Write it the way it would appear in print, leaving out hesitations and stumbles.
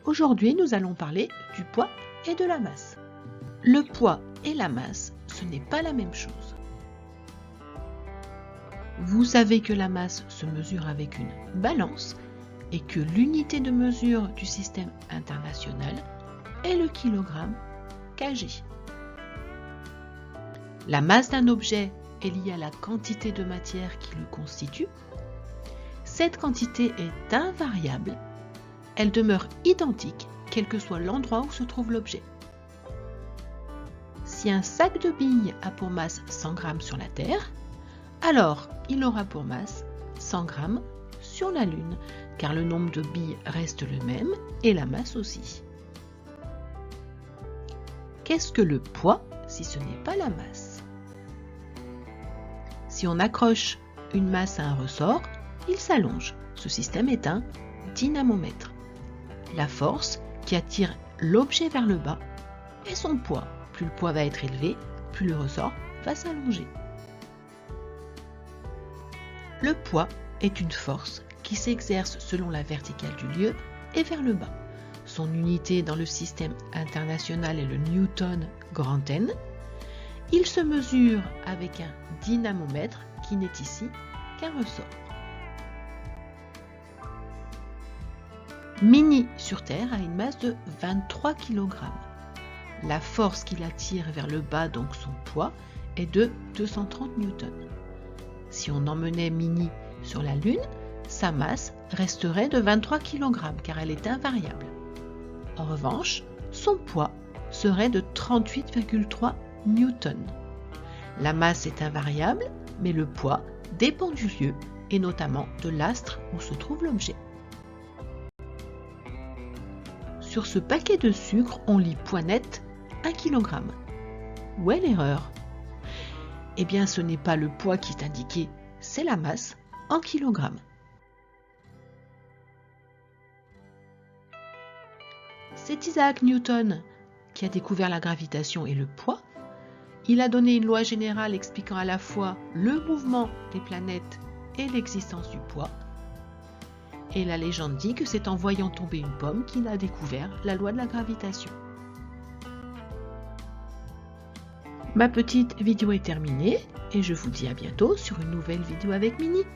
Aujourd'hui, nous allons parler du poids et de la masse. Le poids et la masse, ce n'est pas la même chose. Vous savez que la masse se mesure avec une balance et que l'unité de mesure du système international est le kilogramme kg. La masse d'un objet est liée à la quantité de matière qui le constitue. Cette quantité est invariable. Elle demeure identique, quel que soit l'endroit où se trouve l'objet. Si un sac de billes a pour masse 100 g sur la Terre, alors il aura pour masse 100 g sur la Lune, car le nombre de billes reste le même et la masse aussi. Qu'est-ce que le poids si ce n'est pas la masse? Si on accroche une masse à un ressort, il s'allonge. Ce système est un dynamomètre. La force qui attire l'objet vers le bas est son poids. Plus le poids va être élevé, plus le ressort va s'allonger. Le poids est une force qui s'exerce selon la verticale du lieu et vers le bas. Son unité dans le système international est le Newton grand N. Il se mesure avec un dynamomètre qui n'est ici qu'un ressort. Minnie sur Terre a une masse de 23 kg. La force qui l'attire vers le bas, donc son poids, est de 230 newtons. Si on emmenait Minnie sur la Lune, sa masse resterait de 23 kg car elle est invariable. En revanche, son poids serait de 38,3 newtons. La masse est invariable, mais le poids dépend du lieu et notamment de l'astre où se trouve l'objet. Sur ce paquet de sucre, on lit poids net 1 kg. Où est l'erreur? Eh bien, ce n'est pas le poids qui est indiqué, c'est la masse en kilogrammes. C'est Isaac Newton qui a découvert la gravitation et le poids. Il a donné une loi générale expliquant à la fois le mouvement des planètes et l'existence du poids. Et la légende dit que c'est en voyant tomber une pomme qu'il a découvert la loi de la gravitation. Ma petite vidéo est terminée et je vous dis à bientôt sur une nouvelle vidéo avec Minnie.